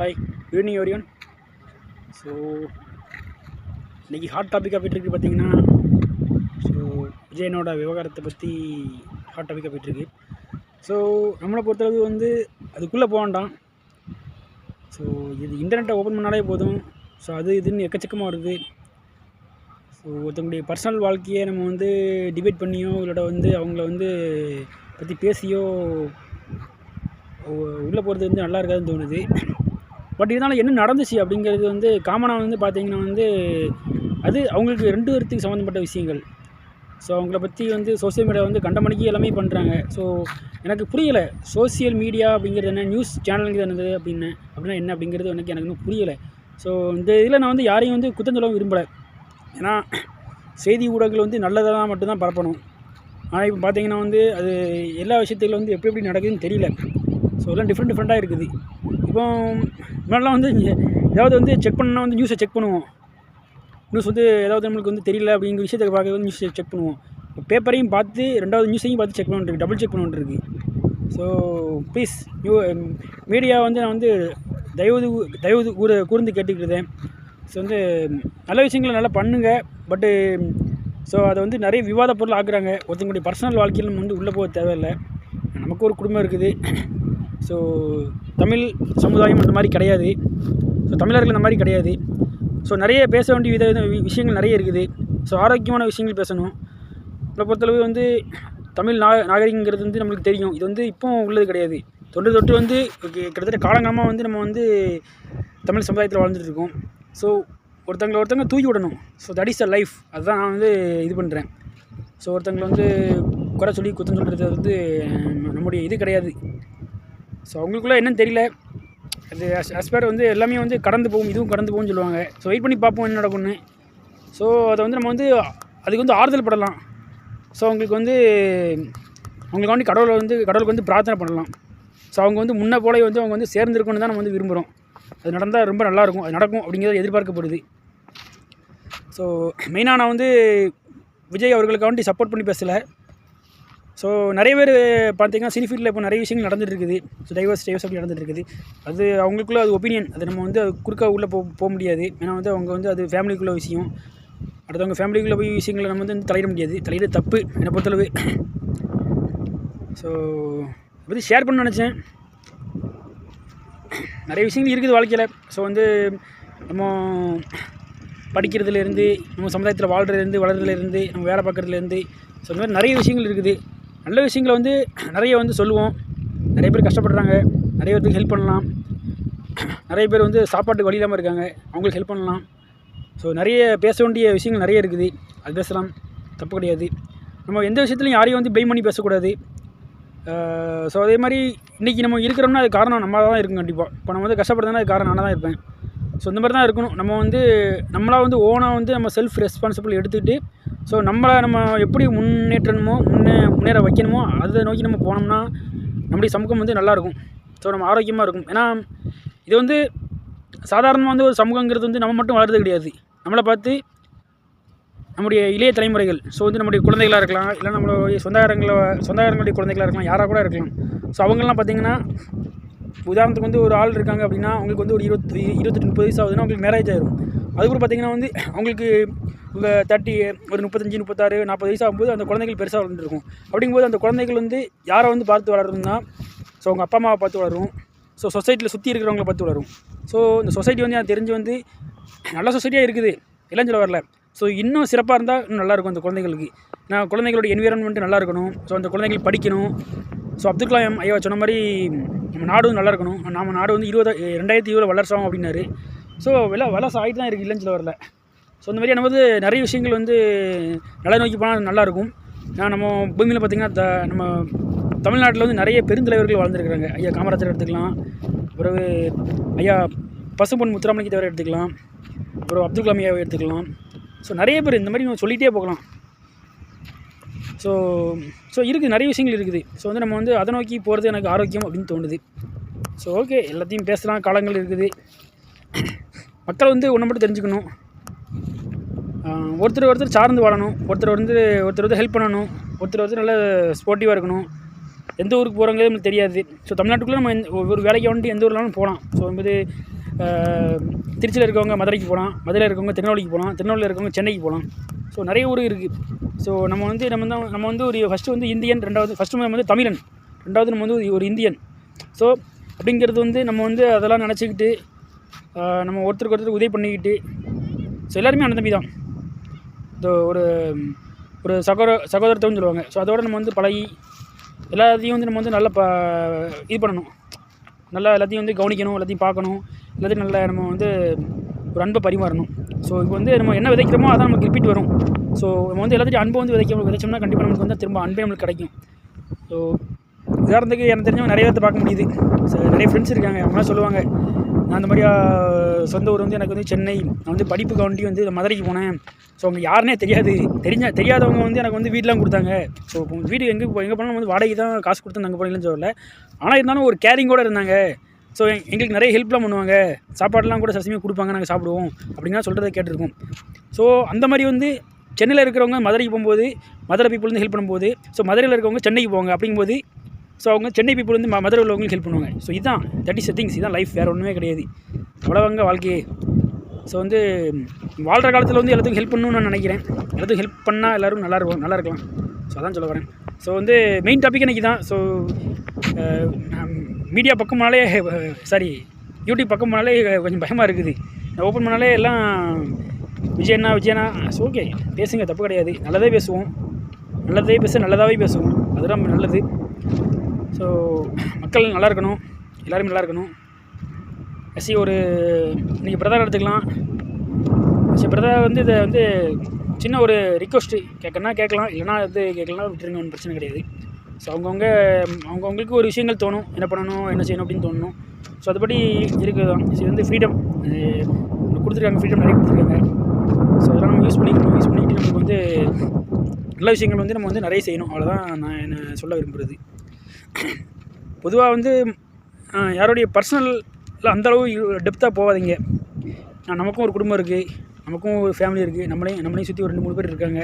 Hi, good evening everyone. So இன்றைக்கி hot டாப்பிக்காக போய்ட்டுருக்கு பார்த்தீங்கன்னா, ஸோ விஜயனோட விவகாரத்தை பற்றி ஹாட் டாப்பிக்காக போய்ட்டுருக்கு. ஸோ நம்மளை பொறுத்தளவு வந்து அதுக்குள்ளே போக வேண்டாம். ஸோ இது இன்டர்நெட்டை ஓப்பன் பண்ணாலே போதும். ஸோ அது இதுன்னு எக்கச்சக்கமாக வருது. ஸோ ஒருத்தவங்களுடைய பர்சனல் வாழ்க்கையை நம்ம வந்து டிபேட் பண்ணியோ இல்லைட வந்து அவங்கள வந்து பற்றி பேசியோ உள்ளே போகிறது வந்து நல்லா இருக்காதுன்னு தோணுது. பட் இருந்தாலும் என்ன நடந்துச்சு அப்படிங்கிறது வந்து காமனாக வந்து பார்த்திங்கன்னா வந்து அது அவங்களுக்கு 2 பேர்த்துக்கு சம்மந்தப்பட்ட விஷயங்கள். ஸோ அவங்கள பற்றி வந்து சோசியல் மீடியா வந்து கண்டமணிக்கு எல்லாமே பண்ணுறாங்க. ஸோ எனக்கு புரியலை, சோசியல் மீடியா அப்படிங்கிறது என்ன, நியூஸ் சேனலுங்கிறது என்னது அப்படின்னா என்ன அப்படிங்கிறது எனக்கு இன்னும் புரியலை. ஸோ இந்த இதில் நான் வந்து யாரையும் வந்து குற்றம் சொல்ல விரும்பலை. ஏன்னா செய்தி ஊடகங்கள் வந்து நல்லதாக மட்டும்தான் பரப்பணும். ஆனால் இப்போ பார்த்திங்கன்னா வந்து அது எல்லா விஷயத்துலையும் வந்து எப்படி நடக்குதுன்னு தெரியல. ஸோ எல்லாம் டிஃப்ரெண்ட்டாக இருக்குது. இப்போ முன்னாடிலாம் வந்து ஏதாவது வந்து செக் பண்ணால் வந்து நியூஸை செக் பண்ணுவோம். நியூஸ் வந்து ஏதாவது நம்மளுக்கு வந்து தெரியல அப்படிங்கிற விஷயத்தை பார்க்க வந்து நியூஸை செக் பண்ணுவோம். இப்போ பேப்பரையும் பார்த்து 2வது நியூஸையும் பார்த்து செக் பண்ணிட்டு டபுள் செக் பண்ணிட்டுருக்கு. ஸோ ப்ளீஸ் மீடியா வந்து நான் வந்து தயவு கூர்ந்து கேட்டுக்கிட்டேன். ஸோ வந்து நல்ல விஷயங்களை நல்லா பண்ணுங்கள். பட்டு ஸோ அதை வந்து நிறைய விவாத பொருள் ஆக்குறாங்க. ஒருத்தங்களுடைய பர்சனல் வாழ்க்கையில் நம்ம வந்து உள்ளே போக தேவையில்லை. நமக்கு ஒரு குடும்பம் இருக்குது. ஸோ தமிழ் சமுதாயம் அந்த மாதிரி கிடையாது. ஸோ தமிழர்கள் அந்த மாதிரி கிடையாது. ஸோ நிறைய பேச வேண்டிய விஷயங்கள் நிறைய இருக்குது. ஸோ ஆரோக்கியமான விஷயங்கள் பேசணும். இதை பொறுத்தளவு வந்து தமிழ் நாகரிகங்கிறது வந்து நம்மளுக்கு தெரியும். இது வந்து இப்போ உள்ளது கிடையாது. தொட்டு வந்து கிட்டத்தட்ட காலங்காலமாக வந்து நம்ம வந்து தமிழ் சமுதாயத்தில் வாழ்ந்துட்டுருக்கோம். ஸோ ஒருத்தங்க தூக்கி விடணும். So that is a life. அதுதான் நான் வந்து இது பண்ணுறேன். ஸோ ஒருத்தங்களை வந்து குறை சொல்லி குத்தம் சொல்கிறது வந்து நம்முடைய இது கிடையாது. ஸோ அவங்களுக்குள்ளே என்னன்னு தெரியல. அது ஆஸ்பேர் வந்து எல்லாமே வந்து கடந்து போகும், இதுவும் கடந்து போகும்னு சொல்லுவாங்க. ஸோ வெயிட் பண்ணி பார்ப்போம் என்ன நடக்கும்னு. ஸோ அதை வந்து நம்ம வந்து அதுக்கு வந்து ஆறுதல் படலாம். ஸோ அவங்களுக்கு வந்து கடவுளுக்கு வந்து பிரார்த்தனை பண்ணலாம். ஸோ அவங்க வந்து முன்ன போல வந்து அவங்க வந்து சேர்ந்துருக்கணும்னு தான் நம்ம வந்து விரும்புகிறோம். அது நடந்தால் ரொம்ப நல்லாயிருக்கும். அது நடக்கும் அப்படிங்கிறது எதிர்பார்க்கப்படுது. ஸோ மெயினாக நான் வந்து விஜய் அவர்களுக்காண்டி சப்போர்ட் பண்ணி பேசலை. ஸோ நிறைய பேர் பார்த்திங்கன்னா சினி ஃபீல்டில் இப்போ நிறைய விஷயங்கள் நடந்துகிட்டு இருக்குது. ஸோ டைவர்ஸ் அப்படி நடந்துகிட்டு இருக்குது. அது அவங்களுக்குள்ள அது ஒப்பீனியன். அது நம்ம வந்து அது குறுக்க உள்ளே போக முடியாது. ஏன்னா வந்து அவங்க வந்து அது ஃபேமிலிக்குள்ள விஷயம். அடுத்தவங்க ஃபேமிலிக்குள்ளே போய் விஷயங்களை நம்ம வந்து தலையிட முடியாது. தலையிட தப்பு என்னை பொறுத்தளவு. ஸோ அதை பற்றி ஷேர் பண்ண நினச்சேன். நிறைய விஷயங்கள் இருக்குது வாழ்க்கையில். ஸோ வந்து நம்ம படிக்கிறதுலேருந்து, நம்ம சமுதாயத்தில் வாழ்கிறதுலேருந்து, வளர்கிறதுலேருந்து, நம்ம வேலை பார்க்குறதுலேருந்து, ஸோ இந்த மாதிரி நிறைய விஷயங்கள் இருக்குது. நல்ல விஷயங்களை வந்து நிறைய வந்து சொல்லுவோம். நிறைய பேர் கஷ்டப்படுறாங்க, நிறைய பேருக்கு ஹெல்ப் பண்ணலாம். நிறைய பேர் வந்து சாப்பாட்டுக்கு வழி இல்லாமல் இருக்காங்க, அவங்களுக்கு ஹெல்ப் பண்ணலாம். ஸோ நிறைய பேச வேண்டிய விஷயங்கள் நிறைய இருக்குது. அது பேசலாம், தப்பு கிடையாது. நம்ம எந்த விஷயத்துலையும் யாரையும் வந்து ப்ளேம் பண்ணி பேசக்கூடாது. ஸோ அதே மாதிரி இன்றைக்கி நம்ம இருக்கிறோம்னா அது காரணம் நம்ம தான் இருக்கும். கண்டிப்பாக இப்போ நம்ம வந்து கஷ்டப்படுறதுனா அது காரணம் நான் தான் இருப்பேன். ஸோ இந்த மாதிரி தான் இருக்கணும். நம்ம வந்து நம்மளாக வந்து ஓனாக வந்து நம்ம செல்ஃப் ரெஸ்பான்சிபிள் எடுத்துக்கிட்டு ஸோ நம்ம எப்படி முன்னேற வைக்கணுமோ அதை நோக்கி நம்ம போனோம்னா நம்முடைய சமூகம் வந்து நல்லாயிருக்கும். ஸோ நம்ம ஆரோக்கியமாக இருக்கும். ஏன்னா இது வந்து சாதாரணமாக வந்து ஒரு சமூகங்கிறது வந்து நம்ம மட்டும் வளர்றது கிடையாது. நம்மளை பார்த்து நம்முடைய இளைய தலைமுறைகள், ஸோ வந்து நம்முடைய குழந்தைகளாக இருக்கலாம், இல்லை நம்மளுடைய சொந்தக்காரங்களுடைய குழந்தைகளாக இருக்கலாம், யாராக கூட இருக்கலாம். ஸோ அவங்கெல்லாம் பார்த்திங்கன்னா உதாரணத்துக்கு வந்து ஒரு ஆள் இருக்காங்க அப்படின்னா அவங்களுக்கு வந்து ஒரு 28-30 வயசு ஆகுதுன்னா அவங்களுக்கு மேரேஜ் ஆயிடும். அதுக்கப்புறம் பார்த்திங்கன்னா வந்து அவங்களுக்கு ஒரு 30 ஒரு 35, 36, 40 வயசு ஆகும்போது அந்த குழந்தைகள் பெருசாக வளர்ந்துருக்கும். அப்படிங்கும்போது அந்த குழந்தைகள் வந்து யாரை வந்து பார்த்து வளருதுன்னா, ஸோ அவங்க அப்பா அம்மாவை பார்த்து வளரும். ஸோ சொசைட்டியில் சுற்றி இருக்கிறவங்கள பார்த்து வளரும். ஸோ இந்த சொசைட்டி வந்து எனக்கு தெரிஞ்சு வந்து நல்ல சொசைட்டியாக இருக்குது, இல்லைன்னு சொல்ல வரல. ஸோ இன்னும் சிறப்பாக இருந்தால் இன்னும் நல்லாயிருக்கும் அந்த குழந்தைங்களுக்கு. நான் குழந்தைங்களோட என்விரான்மெண்ட்டு நல்லா இருக்கணும். ஸோ அந்த குழந்தைகள் படிக்கணும். ஸோ அப்துல் கலாம் ஐயா சொன்ன மாதிரி நம்ம நாடும் நல்லா இருக்கணும். நம்ம நாடு வந்து 2020 வளர்ச்சோம் அப்படின்னாரு. ஸோ வளர்ச்சி ஆகிட்டு தான் இருக்குது, இல்லைன்னு சொல்ல வரல. ஸோ இந்த மாதிரி நம்ம நிறைய விஷயங்கள் வந்து நல்லா நோக்கி போனால் நல்லாயிருக்கும். நம்ம பூமியில் பார்த்திங்கன்னா நம்ம தமிழ்நாட்டில் வந்து நிறைய பெருந்தலைவர்கள் வாழ்ந்துருக்குறாங்க. ஐயா காமராஜர் எடுத்துக்கலாம், பிறகு ஐயா பசும்பொன் முத்துராமலிங்க தேவர் எடுத்துக்கலாம், அப்புறம் அப்துல் கலாம் ஐயாவை எடுத்துக்கலாம். ஸோ நிறைய பேர் இந்த மாதிரி நம்ம சொல்லிகிட்டே போகலாம். ஸோ இருக்குது, நிறைய விஷயங்கள் இருக்குது. ஸோ வந்து நம்ம வந்து அதை நோக்கி போகிறது எனக்கு ஆரோக்கியம் அப்படின்னு தோணுது. ஸோ ஓகே, எல்லாத்தையும் பேசலாம், காலங்கள் இருக்குது. மக்கள் வந்து ஒன்றை மட்டும் தெரிஞ்சுக்கணும். ஒருத்தர் சார்ந்து வாழணும். ஒருத்தர் வந்து ஹெல்ப் பண்ணணும். ஒருத்தர் நல்ல ஸ்போர்ட்டிவாக இருக்கணும். எந்த ஊருக்கு போகிறோங்கிறது நம்மளுக்கு தெரியாது. ஸோ தமிழ்நாட்டுக்குள்ளே நம்ம ஒரு வேலைக்கு வந்துட்டு எந்த ஊர்லாலும் போகலாம். ஸோ வந்து திருச்சியில் இருக்கவங்க மதுரைக்கு போகலாம், மதுரையில் இருக்கவங்க திருநெல்வேலிக்கு போகலாம், திருநெல்வேலியில் இருக்கவங்க சென்னைக்கு போகலாம். ஸோ நிறைய ஊர் இருக்குது. ஸோ நம்ம வந்து ஒரு ஃபஸ்ட்டு வந்து இந்தியன், ரெண்டாவது ஃபஸ்ட்டு நம்ம வந்து தமிழன், ரெண்டாவது நம்ம வந்து ஒரு இந்தியன். ஸோ அப்படிங்கிறது வந்து நம்ம வந்து அதெல்லாம் நினச்சிக்கிட்டு நம்ம ஒருத்தருக்கு ஒருத்தர் உதவி பண்ணிக்கிட்டு, ஸோ எல்லாருமே அண்ணன் தம்பி தான். ஒரு ஒரு சகோதரத்துவம்னு சொல்லுவாங்க. ஸோ அதோடு நம்ம வந்து பழகி எல்லாத்தையும் வந்து நம்ம வந்து நல்லா இது பண்ணணும், நல்லா எல்லாத்தையும் வந்து கவனிக்கணும், எல்லாத்தையும் பார்க்கணும், எல்லாத்தையும் நல்லா நம்ம வந்து ஒரு அன்பை பரிமாறணும். ஸோ இப்போ வந்து நம்ம என்ன விதைக்கிறோமோ அதான் நமக்கு ரிப்பீட் வரும். ஸோ நம்ம வந்து எல்லாத்தையும் அன்பை வந்து விதைச்சோம்னா கண்டிப்பாக நமக்கு வந்து திரும்ப அன்பே நம்மளுக்கு கிடைக்கும். ஸோ உதாரணத்துக்கு எனக்கு தெரிஞ்சவங்க நிறைய பேர்த்த பார்க்க முடியுது. ஸோ நிறைய ஃப்ரெண்ட்ஸ் இருக்காங்க, அவங்களாம் சொல்லுவாங்க, நான் அந்த மாதிரியா சொந்த ஊர் வந்து எனக்கு வந்து சென்னை, நான் வந்து படிப்புக்கு வண்டி வந்து மதுரைக்கு போனேன். ஸோ அவங்க யாருனே தெரியாதவங்க வந்து எனக்கு வந்து வீடெலாம் கொடுத்தாங்க. ஸோ வீடு எங்கே போனாலும் வந்து வாடகை தான் காசு கொடுத்து அங்கே போனீங்கன்னு சொல்லலை. ஆனால் இருந்தாலும் ஒரு கேரிங்கோடு இருந்தாங்க. ஸோ எங்களுக்கு நிறைய ஹெல்ப்லாம் பண்ணுவாங்க, சாப்பாடெலாம் கூட சசியமாக கொடுப்பாங்க, நாங்கள் சாப்பிடுவோம் அப்படின்னா சொல்கிறத கேட்டிருக்கோம். ஸோ அந்த மாதிரி வந்து சென்னையில் இருக்கிறவங்க மதுரைக்கு போகும்போது மதுரை பீப்புள் வந்து ஹெல்ப் பண்ணும்போது, ஸோ மதுரையில் இருக்கிறவங்க சென்னைக்கு போவாங்க. அப்படிங்கும்போது ஸோ அவங்க சென்னை பீப்புள் வந்து மதுரை உள்ளவங்களுக்கு ஹெல்ப் பண்ணுவாங்க. ஸோ இதுதான் தட் இஸ் திங்ஸ், இதுதான் லைஃப், வேறு ஒன்றுமே கிடையாது. அவ்வளோவாங்க வாழ்க்கையே. ஸோ வந்து வாழ்கிற காலத்தில் வந்து எல்லாத்துக்கும் ஹெல்ப் பண்ணணும்னு நான் நினைக்கிறேன். எல்லாத்துக்கும் ஹெல்ப் பண்ணால் எல்லோரும் நல்லா இருக்கலாம். ஸோ அதான் சொல்ல வரேன். ஸோ வந்து மெயின் டாபிக் இன்றைக்கி தான். ஸோ மீடியா பக்கம்னாலே யூடியூப் பக்கம்னாலே கொஞ்சம் பயமாக இருக்குது. நான் ஓப்பன் பண்ணாலே எல்லாம் விஜயண்ணா ஸோ ஓகே, பேசுங்க, தப்பு கிடையாது. நல்லதே பேசுவோம், நல்லதாகவே பேசுவோம், அதுதான் நல்லது. ஸோ மக்கள் நல்லா இருக்கணும், எல்லோரும் நல்லா இருக்கணும். ஒரு நீங்கள் பிரதர் எடுத்துக்கலாம். பிரதர் வந்து இதை வந்து சின்ன ஒரு ரிக்வஸ்ட்டு கேட்கலாம், இல்லைனா இது கேட்கலாம், விட்டுருங்க, ஒன்றும் பிரச்சனை கிடையாது. ஸோ அவங்கவுங்களுக்கு ஒரு விஷயங்கள் தோணும், என்ன பண்ணணும், என்ன செய்யணும் அப்படின்னு தோணணும். ஸோ அதுபடி இருக்குது தான். இது வந்து ஃப்ரீடம் கொடுத்துருக்காங்க, ஃப்ரீடம் நிறைய கொடுத்துருக்காங்க. ஸோ அதெல்லாம் நம்ம யூஸ் பண்ணிக்கிட்டு நமக்கு வந்து நல்ல விஷயங்கள் வந்து நம்ம வந்து நிறைய செய்யணும். அவ்வளோதான் நான் என்ன சொல்ல விரும்புகிறது. பொதுவாக வந்து யாருடைய பர்சனலில் அந்தளவு டெப்த்தாக போகாதீங்க. நமக்கும் ஒரு குடும்பம் இருக்குது, நமக்கும் ஒரு ஃபேமிலி இருக்குது, நம்மளையும் சுற்றி ஒரு 2-3 பேர் இருக்காங்க.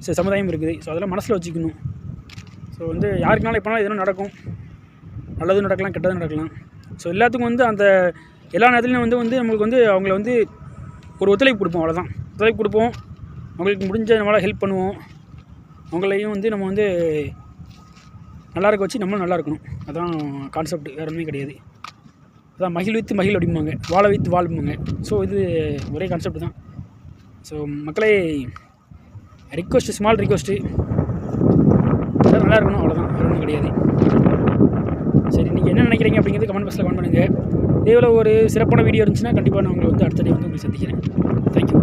ஸோ சமுதாயம் இருக்குது. ஸோ அதெல்லாம் மனசில் வச்சுக்கணும். ஸோ வந்து யாருக்குனாலும் எப்போனாலும் எதுவும் நடக்கும், நல்லதும் நடக்கலாம், கெட்டதும் நடக்கலாம். ஸோ எல்லாத்துக்கும் வந்து அந்த எல்லா நேரத்துலையும் வந்து நம்மளுக்கு வந்து அவங்கள வந்து ஒரு ஒத்துழைப்பு கொடுப்போம். அவ்வளோதான், ஒத்துழைப்பு கொடுப்போம். அவங்களுக்கு முடிஞ்ச நம்மளால் ஹெல்ப் பண்ணுவோம். அவங்களையும் வந்து நம்ம வந்து நல்லா இருக்க வச்சு நம்மளும் நல்லா இருக்கணும். அதான் கான்செப்ட், வேறு ஒன்றுமே கிடையாது. அதான் மகிழ் அப்படிம்பாங்க, வாழ வைத்து வாழ்பாங்க. ஸோ இது ஒரே கான்செப்ட் தான். ஸோ மக்களே, ஸ்மால் ரிக்வெஸ்ட்டு, நல்லா இருக்கணும், அவ்வளோதான், வேறு ஒன்றும் கிடையாது. சரி, நீங்கள் என்ன நினைக்கிறீங்க அப்படிங்கிறது கமெண்ட் பாக்ஸில் கமெண்ட் பண்ணுங்கள். இதேபோல் ஒரு சிறப்பான வீடியோ இருந்துச்சுன்னா கண்டிப்பாக நான் உங்களை வந்து அடுத்த டே வந்து உங்களுக்கு சந்திக்கிறேன். தேங்க்யூ.